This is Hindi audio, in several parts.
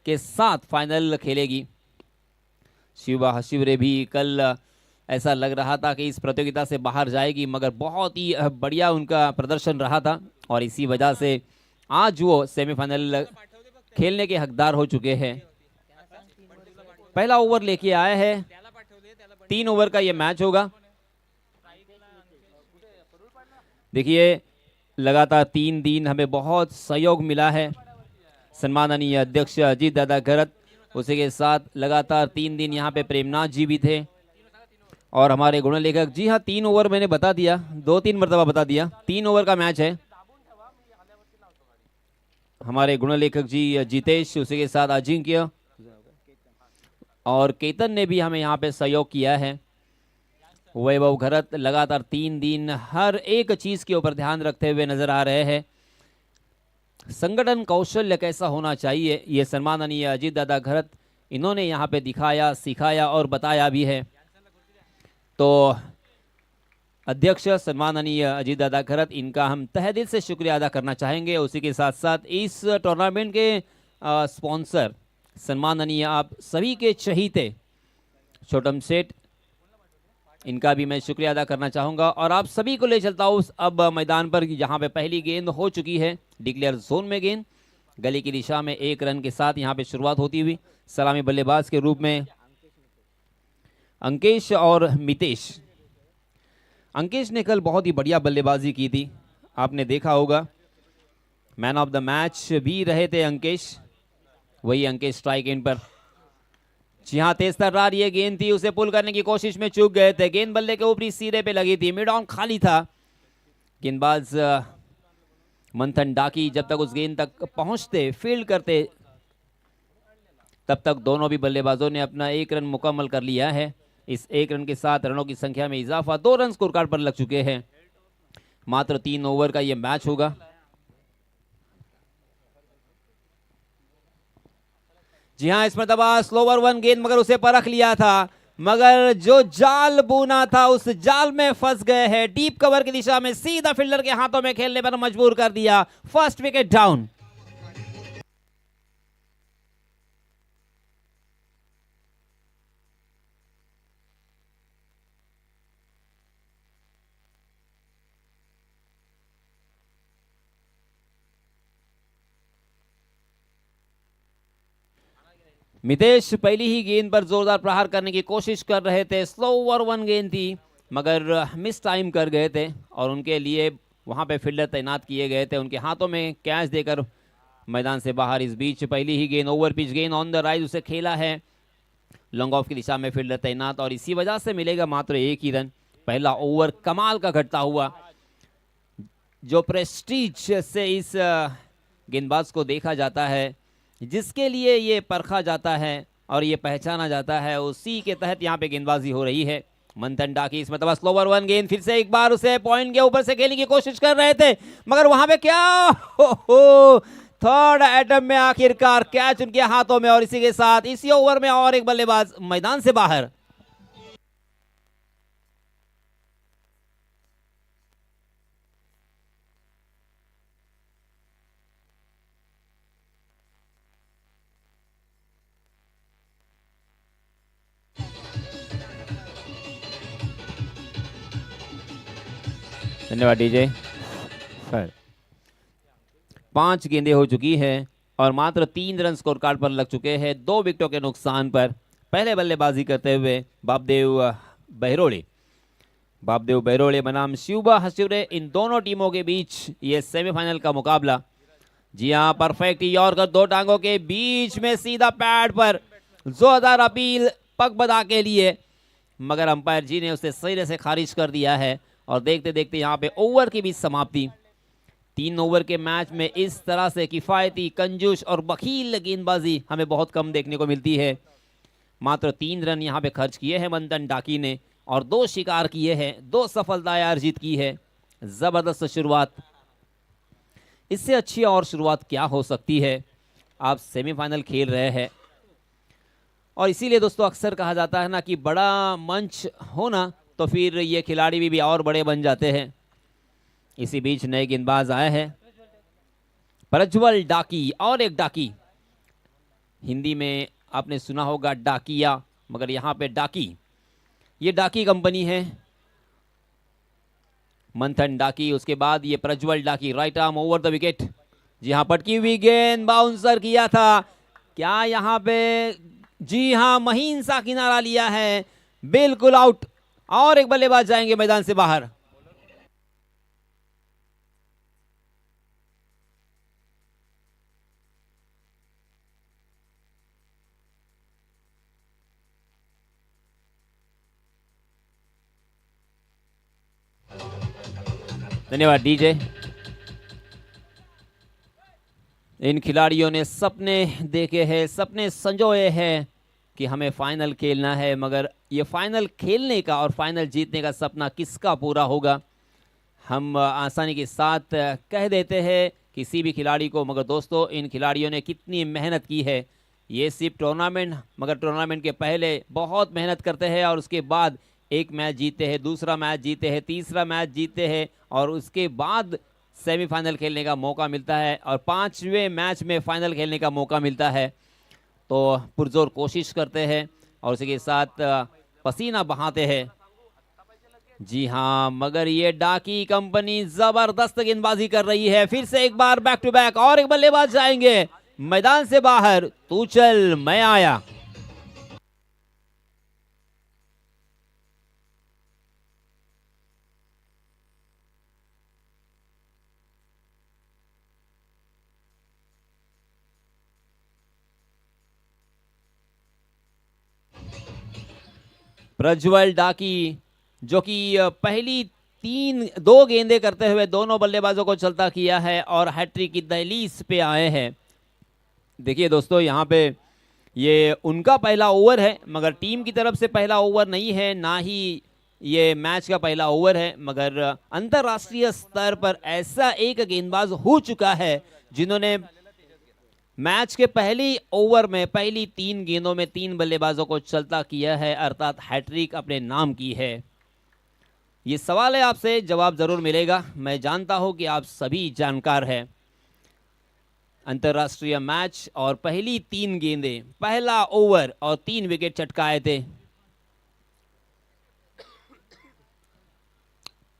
के साथ फाइनल खेलेगी। शिवा हशिवरे भी कल ऐसा लग रहा था कि इस प्रतियोगिता से बाहर जाएगी, मगर बहुत ही बढ़िया उनका प्रदर्शन रहा था और इसी वजह से आज वो सेमीफाइनल खेलने के हकदार हो चुके हैं। पहला ओवर लेके आया है, 3 ओवर का ये मैच होगा। देखिए लगातार 3 दिन हमें बहुत सहयोग मिला है। सम्माननीय अध्यक्ष अजीत दादा घरत, उसी के साथ लगातार 3 दिन यहाँ पे प्रेमनाथ जी भी थे और हमारे गुण लेखक जी। हाँ 3 ओवर मैंने बता दिया, 2-3 मरतबा बता दिया, 3 ओवर का मैच है। हमारे गुण लेखक जी जितेश, उसी के साथ अजिंक्य और केतन ने भी हमें यहाँ पे सहयोग किया है। वैभव घरत लगातार 3 दिन हर एक चीज के ऊपर ध्यान रखते हुए नजर आ रहे हैं। संगठन कौशल्य कैसा होना चाहिए ये सम्माननीय अजीत दादा घरत इन्होंने यहाँ पे दिखाया, सिखाया और बताया भी है। तो अध्यक्ष सम्माननीय अजीत दादा घरत, इनका हम तहे दिल से शुक्रिया अदा करना चाहेंगे। उसी के साथ साथ इस टूर्नामेंट के स्पॉन्सर सम्माननीय आप सभी के चहीते छोटम सेठ, इनका भी मैं शुक्रिया अदा करना चाहूँगा। और आप सभी को ले चलता हूँ अब मैदान पर, यहाँ पे पहली गेंद हो चुकी है डिक्लेयर जोन में। गेंद गली की दिशा में 1 रन के साथ यहाँ पे शुरुआत होती हुई। सलामी बल्लेबाज के रूप में अंकेश और मितेश। अंकेश ने कल बहुत ही बढ़िया बल्लेबाजी की थी, आपने देखा होगा। मैन ऑफ द मैच भी रहे थे अंकेश। वही अंकेश स्ट्राइक एंड पर। जी हाँ, तेज तर्रार ये गेंद थी, उसे पुल करने की कोशिश में चूक गए थे। गेंद बल्ले के ऊपरी सिरे पे लगी थी, मिड ऑन खाली था। गेंदबाज मंथन डाकी जब तक उस गेंद तक पहुंचते, फील्ड करते, तब तक दोनों भी बल्लेबाजों ने अपना 1 रन मुकम्मल कर लिया है। इस 1 रन के साथ रनों की संख्या में इजाफा, 2 रन स्कोर कार्ड पर लग चुके हैं। मात्र 3 ओवर का यह मैच होगा। जी हाँ, इस मरतबा स्लोवर 1 गेंद, मगर उसे परख लिया था, मगर जो जाल बुना था उस जाल में फंस गए हैं। डीप कवर की दिशा में सीधा फील्डर के हाथों में खेलने पर मजबूर कर दिया। First wicket down. मितेश पहली ही गेंद पर जोरदार प्रहार करने की कोशिश कर रहे थे। स्लो ओवर 1 गेंद थी, मगर मिस टाइम कर गए थे और उनके लिए वहां पे फील्डर तैनात किए गए थे, उनके हाथों में कैच देकर मैदान से बाहर। इस बीच पहली ही गेंद ओवर पिच गेंद ऑन द राइज, उसे खेला है लॉन्ग ऑफ की दिशा में फील्डर तैनात और इसी वजह से मिलेगा मात्र 1 ही रन। पहला ओवर कमाल का घटता हुआ, जो प्रेस्टीज से इस गेंदबाज को देखा जाता है, जिसके लिए ये परखा जाता है और ये पहचाना जाता है, उसी के तहत यहाँ पे गेंदबाजी हो रही है। मंथन डाकी इस मतलब स्लोवर 1 गेंद, फिर से एक बार उसे पॉइंट के ऊपर से खेलने की कोशिश कर रहे थे, मगर वहां पे क्या हो थर्ड एटम में आखिरकार कैच उनके हाथों में और इसी के साथ इसी ओवर में और एक बल्लेबाज मैदान से बाहर। धन्यवाद डीजे सर। 5 गेंदें हो चुकी है और मात्र 3 रन स्कोर कार्ड पर लग चुके हैं, 2 विकेटों के नुकसान पर। पहले बल्लेबाजी करते हुए बापदेव बहरोड़े बनाम शिवबा हसिवरे, इन दोनों टीमों के बीच ये सेमीफाइनल का मुकाबला। जी हाँ, परफेक्ट यॉर्कर 2 टांगों के बीच में सीधा पैड पर, जोरदार अपील पगबदा के लिए, मगर अंपायर जी ने उसे सिरे से खारिज कर दिया है और देखते देखते यहाँ पे ओवर की भी समाप्ति। 3 ओवर के मैच में इस तरह से किफायती, कंजूस और बखील गेंदबाजी हमें बहुत कम देखने को मिलती है। मात्र 3 रन यहाँ पे खर्च किए हैं मंथन डाकी ने और 2 शिकार किए हैं, 2 सफलताएं अर्जित की है। जबरदस्त शुरुआत, इससे अच्छी और शुरुआत क्या हो सकती है। आप सेमीफाइनल खेल रहे हैं और इसीलिए दोस्तों अक्सर कहा जाता है ना कि बड़ा मंच होना तो फिर ये खिलाड़ी भी और बड़े बन जाते हैं। इसी बीच नए गेंदबाज आए हैं, प्रज्वल डाकी और एक डाकी। हिंदी में आपने सुना होगा डाकिया, मगर यहाँ पे डाकी, ये डाकी कंपनी है, मंथन डाकी। उसके बाद ये Prajwal Daki, right arm over the wicket. जी हाँ, पटकी हुई गेंद, बाउंसर किया था, क्या यहाँ पे, जी हाँ, महीन सा किनारा लिया है, बिल्कुल आउट। और एक बल्लेबाज जाएंगे मैदान से बाहर। धन्यवाद डीजे। इन खिलाड़ियों ने सपने देखे हैं, सपने संजोए हैं कि हमें फाइनल खेलना है, मगर ये फाइनल खेलने का और फाइनल जीतने का सपना किसका पूरा होगा, हम आसानी के साथ कह देते हैं किसी भी खिलाड़ी को। मगर दोस्तों, इन खिलाड़ियों ने कितनी मेहनत की है। ये सिर्फ टूर्नामेंट, मगर टूर्नामेंट के पहले बहुत मेहनत करते हैं और उसके बाद एक मैच जीते हैं, दूसरा मैच जीते हैं, तीसरा मैच जीते हैं और उसके बाद सेमीफाइनल खेलने का मौका मिलता है और 5वें मैच में फाइनल खेलने का मौका मिलता है। तो पुरजोर कोशिश करते हैं और उसी के साथ पसीना बहाते हैं। जी हाँ, मगर ये डाकी कंपनी जबरदस्त गेंदबाजी कर रही है। फिर से एक बार बैक टू बैक और एक बल्लेबाज जाएंगे मैदान से बाहर। तू चल मैं आया। प्रज्वल डाकी जो कि पहली 2 गेंदें करते हुए दोनों बल्लेबाजों को चलता किया है और हैट्रिक की दहलीज पे आए हैं। देखिए दोस्तों, यहाँ पे ये उनका पहला ओवर है, मगर टीम की तरफ से पहला ओवर नहीं है, ना ही ये मैच का पहला ओवर है। मगर अंतर्राष्ट्रीय स्तर पर ऐसा एक गेंदबाज हो चुका है जिन्होंने मैच के पहली ओवर में पहली 3 गेंदों में 3 बल्लेबाजों को चलता किया है, अर्थात हैट्रिक अपने नाम की है। ये सवाल है आपसे, जवाब जरूर मिलेगा। मैं जानता हूं कि आप सभी जानकार हैं। अंतर्राष्ट्रीय मैच और पहली 3 गेंदें, पहला ओवर और 3 विकेट चटकाए थे।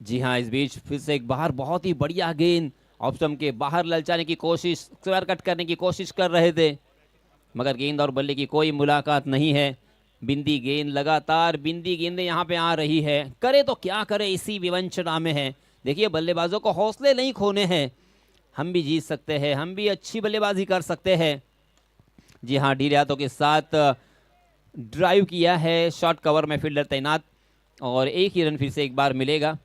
जी हां, इस बीच फिर से एक बाहर बहुत ही बढ़िया गेंद, ऑफ स्टंप के बाहर ललचाने की कोशिश, स्क्वायर कट करने की कोशिश कर रहे थे, मगर गेंद और बल्ले की कोई मुलाकात नहीं है। बिंदी गेंद, लगातार बिंदी गेंदें यहाँ पे आ रही है। करे तो क्या करे, इसी विवंचना में है। देखिए, बल्लेबाजों को हौसले नहीं खोने हैं। हम भी जीत सकते हैं, हम भी अच्छी बल्लेबाजी कर सकते हैं। जी हाँ, ढीले हाथों के साथ ड्राइव किया है, शॉर्ट कवर में फील्डर तैनात और एक ही रन फिर से एक बार मिलेगा।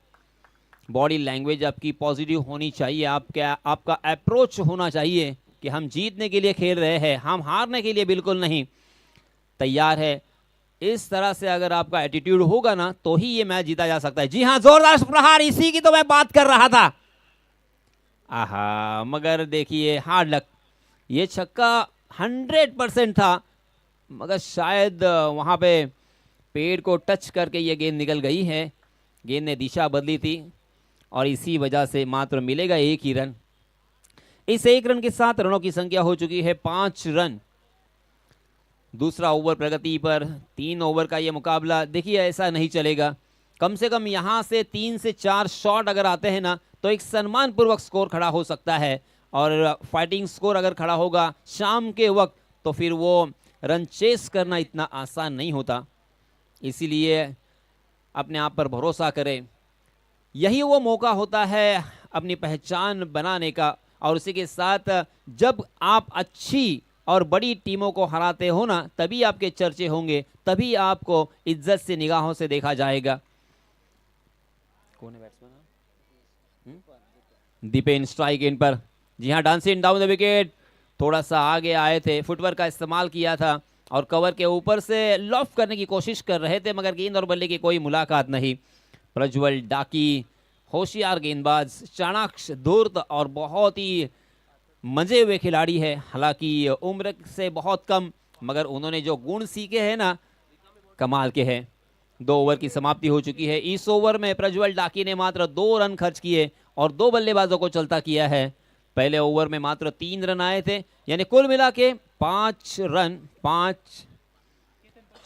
बॉडी लैंग्वेज आपकी पॉजिटिव होनी चाहिए, आपका अप्रोच होना चाहिए कि हम जीतने के लिए खेल रहे हैं, हम हारने के लिए बिल्कुल नहीं तैयार है। इस तरह से अगर आपका एटीट्यूड होगा ना, तो ही ये मैच जीता जा सकता है। जी हाँ, जोरदार प्रहार, इसी की तो मैं बात कर रहा था। आहा, मगर देखिए हार्ड लक, ये छक्का 100% था, मगर शायद वहां पे पेड़ को टच करके ये गेंद निकल गई है। गेंद ने दिशा बदली थी और इसी वजह से मात्र मिलेगा 1 ही रन। इस 1 रन के साथ रनों की संख्या हो चुकी है 5 रन। दूसरा ओवर प्रगति पर, 3 ओवर का ये मुकाबला। देखिए, ऐसा नहीं चलेगा। कम से कम यहां से 3 से 4 शॉट अगर आते हैं ना, तो एक सम्मानपूर्वक स्कोर खड़ा हो सकता है। और फाइटिंग स्कोर अगर खड़ा होगा शाम के वक्त, तो फिर वो रन चेस करना इतना आसान नहीं होता। इसीलिए अपने आप पर भरोसा करें, यही वो मौका होता है अपनी पहचान बनाने का। और उसी के साथ जब आप अच्छी और बड़ी टीमों को हराते हो ना, तभी आपके चर्चे होंगे, तभी आपको इज्जत से निगाहों से देखा जाएगा। कौन है बैट्समैन? दीपेन स्ट्राइक इन पर। जी हाँ, डांसिंग डाउन द विकेट, थोड़ा सा आगे आए थे, फुटवर्क का इस्तेमाल किया था और कवर के ऊपर से लॉफ्ट करने की कोशिश कर रहे थे, मगर गेंद और बल्ले की कोई मुलाकात नहीं। प्रज्वल डाकी होशियार गेंदबाज, चाणाक्ष, धूर्त और बहुत ही मजे हुए खिलाड़ी है। हालांकि उम्र से बहुत कम, मगर उन्होंने जो गुण सीखे हैं ना, कमाल के हैं। 2 ओवर की समाप्ति हो चुकी है। इस ओवर में प्रज्वल डाकी ने मात्र 2 रन खर्च किए और 2 बल्लेबाजों को चलता किया है। पहले ओवर में मात्र 3 रन आए थे, यानी कुल मिला के 5 रन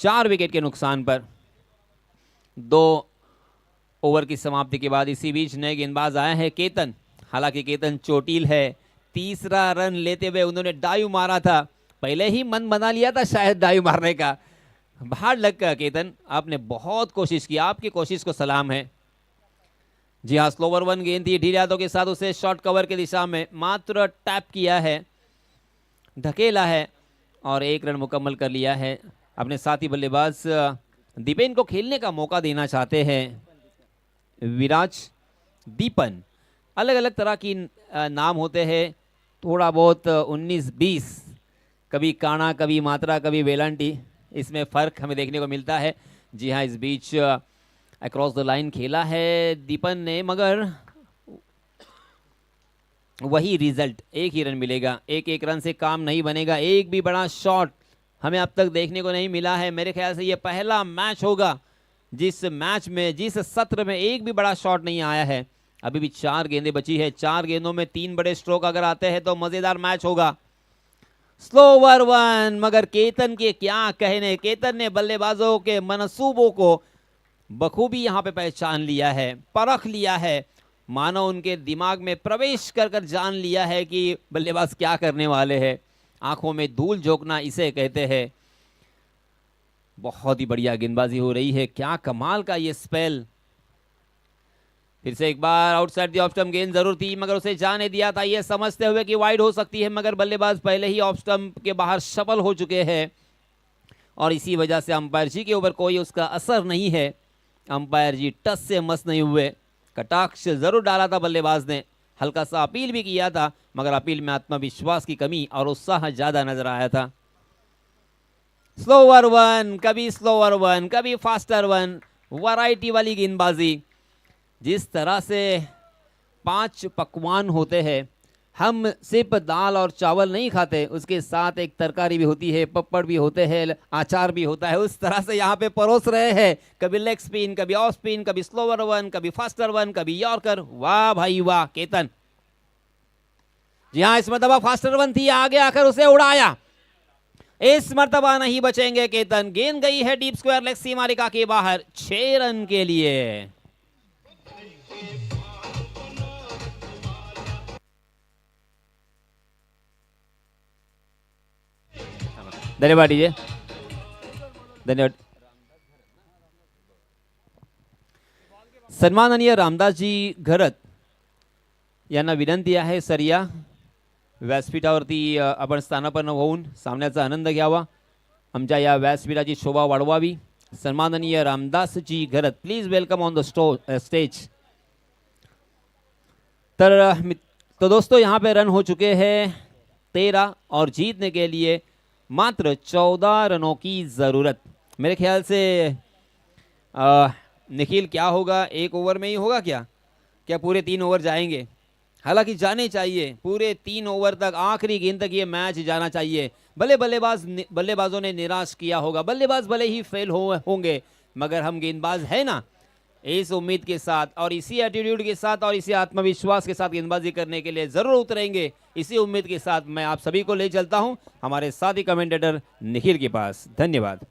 4 विकेट के नुकसान पर 2 ओवर की समाप्ति के बाद। इसी बीच नए गेंदबाज आए हैं केतन। हालांकि केतन चोटिल है, तीसरा रन लेते हुए उन्होंने डाइव मारा था, पहले ही मन बना लिया था शायद डाइव मारने का। बाहर लग कर केतन, आपने बहुत कोशिश की, आपकी कोशिश को सलाम है। जी हाँ, स्लोवर 1 गेंद थी, ढीले हाथों के साथ उसे शॉर्ट कवर की दिशा में मात्र टैप किया है, ढकेला है और 1 रन मुकम्मल कर लिया है। अपने साथी बल्लेबाज दीपेन को खेलने का मौका देना चाहते हैं। विराज, दीपन, अलग अलग तरह की नाम होते हैं, थोड़ा बहुत 19-20, कभी काना, कभी मात्रा, कभी वेलांटी, इसमें फ़र्क हमें देखने को मिलता है। जी हाँ, इस बीच अक्रॉस द लाइन खेला है दीपन ने, मगर वही रिजल्ट, 1 ही रन मिलेगा। 1 रन से काम नहीं बनेगा। एक भी बड़ा शॉट हमें अब तक देखने को नहीं मिला है। मेरे ख्याल से ये पहला मैच होगा जिस मैच में, जिस सत्र में एक भी बड़ा शॉट नहीं आया है। अभी भी 4 गेंदें बची है, 4 गेंदों में 3 बड़े स्ट्रोक अगर आते हैं तो मजेदार मैच होगा। स्लोवर 1, मगर केतन के क्या कहने, केतन ने बल्लेबाजों के मनसूबों को बखूबी यहां पे पहचान लिया है, परख लिया है, मानो उनके दिमाग में प्रवेश कर कर जान लिया है कि बल्लेबाज क्या करने वाले हैं। आंखों में धूल झोंकना इसे कहते हैं। बहुत ही बढ़िया गेंदबाजी हो रही है, क्या कमाल का ये स्पेल। फिर से एक बार आउटसाइड दी ऑफ स्टंप गेंद जरूर थी, मगर उसे जाने दिया था ये समझते हुए कि वाइड हो सकती है, मगर बल्लेबाज पहले ही ऑफ स्टंप के बाहर सफल हो चुके हैं और इसी वजह से अंपायर जी के ऊपर कोई उसका असर नहीं है। अंपायर जी टस से मस नहीं हुए। कटाक्ष जरूर डाला था बल्लेबाज ने, हल्का सा अपील भी किया था, मगर अपील में आत्मविश्वास की कमी और उत्साह ज्यादा नजर आया था। स्लोवर 1, कभी स्लोवर 1, कभी फास्टर 1, वैरायटी वाली गेंदबाजी। जिस तरह से 5 पकवान होते हैं, हम सिर्फ दाल और चावल नहीं खाते, उसके साथ एक तरकारी भी होती है, पपड़ भी होते हैं, अचार भी होता है, उस तरह से यहाँ पे परोस रहे हैं। कभी लेग स्पिन, कभी ऑफ स्पिन, कभी स्लोवर 1, कभी फास्टर 1, कभी यॉर्कर। वाह भाई वाह केतन। जी हाँ, इस मरतबा फास्टर 1 थी, आगे आकर उसे उड़ाया। इस मरतबा नहीं बचेंगे केतन। गेंद गई है डीप स्क्वायर लेग सीमारेखा के बाहर 6 रन के लिए। धन्यवाद डीजे, धन्यवाद। सन्माननीय रामदास जी घरत यांना विनंती आहे, सरिया व्यासपीठावरती आपण स्थानापन्न होऊन सामन्याचा आनंद घ्यावा, आमच्या या व्यासपीठाची शोभा वाढवावी। सन्माननीय Ramdas ji Gharat, please welcome on the stage. तो दोस्तों यहाँ पे रन हो चुके हैं 13 और जीतने के लिए मात्र 14 रनों की जरूरत। मेरे ख्याल से निखिल क्या होगा, 1 ओवर में ही होगा क्या, क्या पूरे 3 ओवर जाएंगे? हालांकि जाने चाहिए, पूरे 3 ओवर तक, आखिरी गेंद तक ये मैच जाना चाहिए। भले बल्लेबाजों ने निराश किया होगा, बल्लेबाज भले ही फेल होंगे, मगर हम गेंदबाज है ना, इस उम्मीद के साथ और इसी एटीट्यूड के साथ और इसी आत्मविश्वास के साथ गेंदबाजी करने के लिए जरूर उतरेंगे। इसी उम्मीद के साथ मैं आप सभी को ले चलता हूं हमारे साथी कमेंटेटर निखिल के पास। धन्यवाद।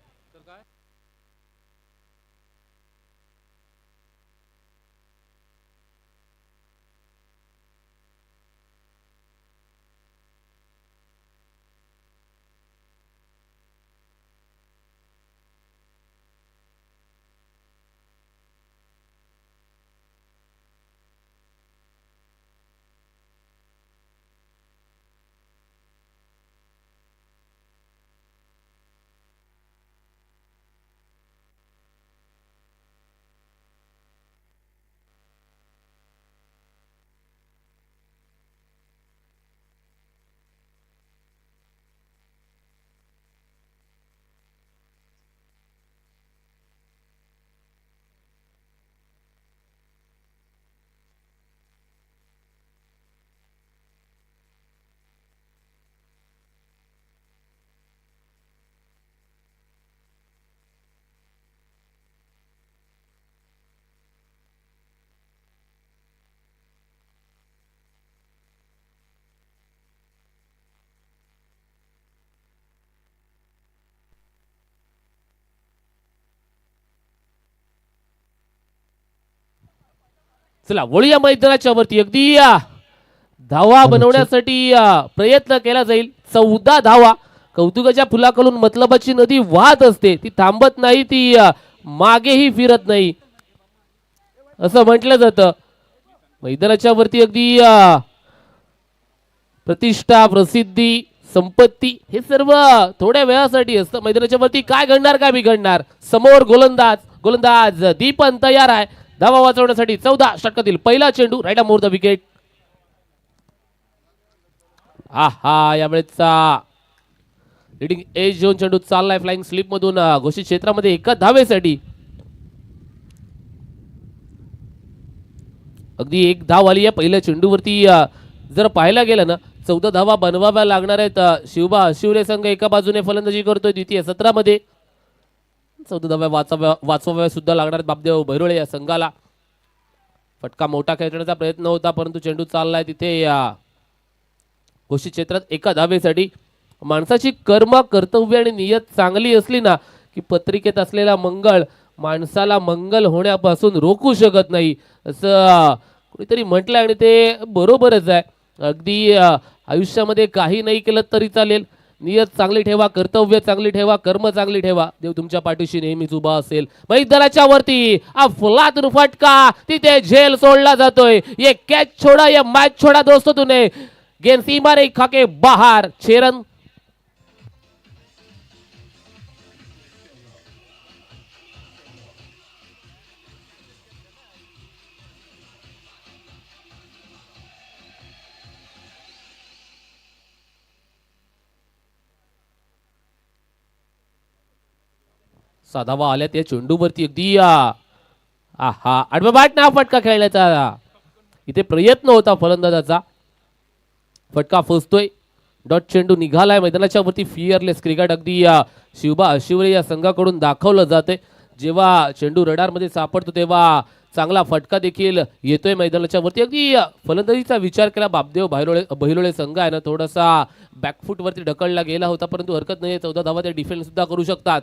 चला वळूया मैदानाच्या वरती. अगदी धावा बनवण्यासाठी प्रयत्न केला जाईल. 14 धावा. कौतुकाच्या फुलाकडून मतलबाची नदी वाहत असते, ती थांबत नाही, ती मागेही फिरत नाही असं म्हटलं जातं. मैदानाच्या वरती अगदी प्रतिष्ठा, प्रसिद्धी, संपत्ती हे सर्व थोड्या वेळासाठी असतं. मैदानाच्या वरती काय घडणार काय बिघडणार. समोर गोलंदाज दीपन तयार आहे धावा वाचवण्यासाठी. 14 षटकातील पहिला चेंडू राईट मोर द विकेट. आहा यावेळेचा लीडिंग एज झोन चेंडू चाललाय फ्लाइंग स्लिप मधून घोषित क्षेत्रामध्ये एका धावेसाठी. अगदी एक धाव आली आहे पहिल्या चेंडूवरती. जर पाहायला गेलं ना 14 धावा बनवाव्या लागणार आहेत. शिवरे संघ एका बाजूने फलंदाजी करतोय द्वितीय सत्रामध्ये. 14 धावा वाचवाव्या सुद्धा लागणार आहेत बापदेव भैरोळे या संघाला. फटका मोठा खेळण्याचा प्रयत्न होता परंतु चेंडू चाललाय तिथे घोषित क्षेत्रात एका धावेसाठी. माणसाची कर्म, कर्तव्य आणि नियत चांगली असली ना की पत्रिकेत असलेला मंगळ माणसाला मंगल होण्यापासून रोखू शकत नाही असं कुणीतरी म्हटलं आणि ते बरोबरच आहे. अगदी आयुष्यामध्ये काही नाही केलं तरी चालेल, नियत चांगली ठेवा, कर्तव्य चांगली ठेवा, कर्म चांगली ठेवा, देव तुमच्या पाठीशी नेहमीच उभा असेल. मैदानाच्या वरती अफलातून फटका, तिथे झेल सोडला जातोय. ये कॅच छोडा, ये मॅच छोडा दोस्तों तूने. गेंद सीमा रेखा के बाहर. 6 रन. साधावा आल्या त्या चेंडूवरती अगदी आडवा बॅट ना फटका खेळण्याचा इथे प्रयत्न होता फलंदाजाचा. फटका फसतोय. डॉट चेंडू निघालाय मैदानाच्या वरती. फिअरलेस क्रिकेट अगदी शिवरे या संघाकडून दाखवलं जाते. जेव्हा चेंडू रडारमध्ये सापडतो तेव्हा चांगला फटका देखील येतोय मैदानाच्या वरती. अगदी फलंदाजीचा विचार केला बापदेव भैरोळे संघ आहे ना थोडासा बॅकफूट वरती ढकलला गेला होता परंतु हरकत नाही. 14 धावा ते डिफेन्स सुद्धा करू शकतात.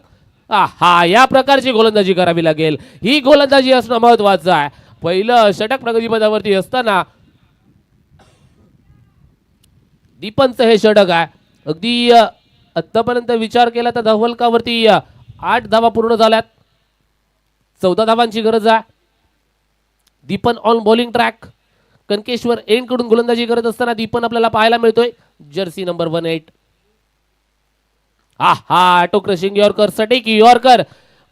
हा या प्रकारची गोलंदाजी करावी लागेल. ही गोलंदाजी असणं महत्वाचं आहे. पहिलं षटक प्रगतीपथावरती असताना दीपनचं हे षटक आहे. अगदी आतापर्यंत विचार केला तर धवलकावरती 8 धावा पूर्ण झाल्यात. 14 धावांची गरज आहे. Deepan on bowling track. Kankeshwar end कडून गोलंदाजी करत असताना दीपन आपल्याला पाहायला मिळतोय. Jersey number 18. Auto crushing yorker, सटीक यॉर्कर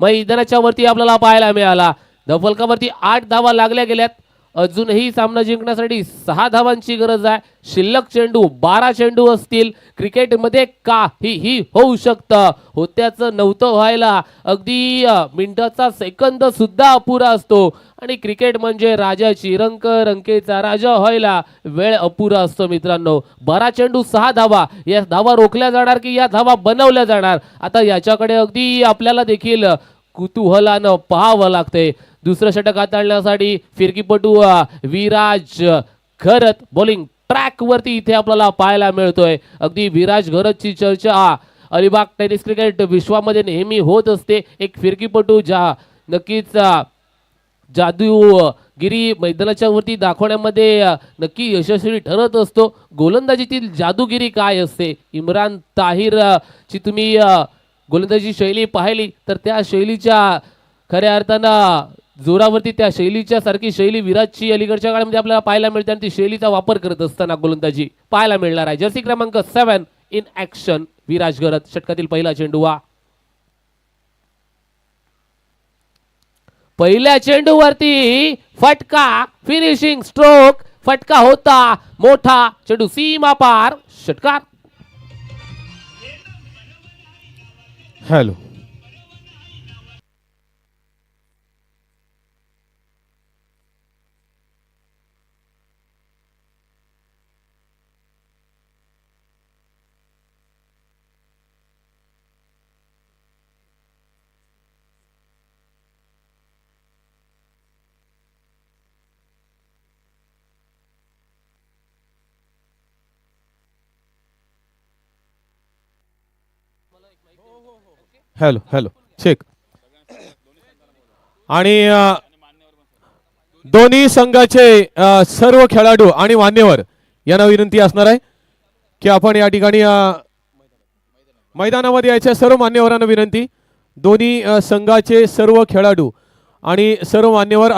मैदानाच्या वरती आपल्याला पाहायला मिळाला. धफलकावरती 8 धावा लागल्या गेल्यात. अजूनही सामना जिंकण्यासाठी 6 धावांची गरज आहे. शिल्लक चेंडू 12 चेंडू असतील. क्रिकेटमध्ये काहीही होऊ शकतं. होत्याचं नव्हतं व्हायला अगदी मिनिटाचा सेकंद सुद्धा अपुरा असतो आणि क्रिकेट म्हणजे राजाची रंकेचा राजा व्हायला वेळ अपुरा असतो मित्रांनो. 12 चेंडू 6 धावा. या धावा रोखल्या जाणार की या धावा बनवल्या जाणार, आता याच्याकडे अगदी आपल्याला देखील कुतूहलानं पाहावं लागते. दुसरं षटक हाताळण्यासाठी फिरकीपटू विराज घरत बॉलिंग ट्रॅक वरती इथे आपल्याला पाहायला मिळतोय. अगदी विराज घरतची चर्चा अलिबाग टेनिस क्रिकेट विश्वामध्ये नेहमी होत असते. एक फिरकीपटू नक्कीच जादूगिरी मैदानाच्या वरती दाखवण्यामध्ये नक्की यशस्वी ठरत असतो. गोलंदाजीतील जादूगिरी काय असते, इम्रान ताहिर ची तुम्ही गोलंदाजी शैली पाहिली तर त्या शैलीच्या खऱ्या अर्थानं जोरावरती त्या शैलीच्या सारखी शैली विराजची अलीकडच्या काळामध्ये आपल्याला पाहायला मिळते आणि ती शैलीचा वापर करत असताना गोलंदाजी पाहायला मिळणार आहे. जर्सी क्रमांक 7 इन ऍक्शन विराज घरत. षटकातील पहिला चेंडू. पहिल्या चेंडूवरती फटका, फिनिशिंग स्ट्रोक. फटका होता मोठा, चेंडू सीमा पार, षटकार. Hello hello hello check. आणि दोन्ही संघाचे सर्व खेळाडू आणि मान्यवर यांना विनंती असणार आहे की आपण या ठिकाणी मैदानामध्ये यायच्या सर्व मान्यवरांना विनंती दोन्ही संघाचे सर्व खेळाडू आणि सर्व मान्यवर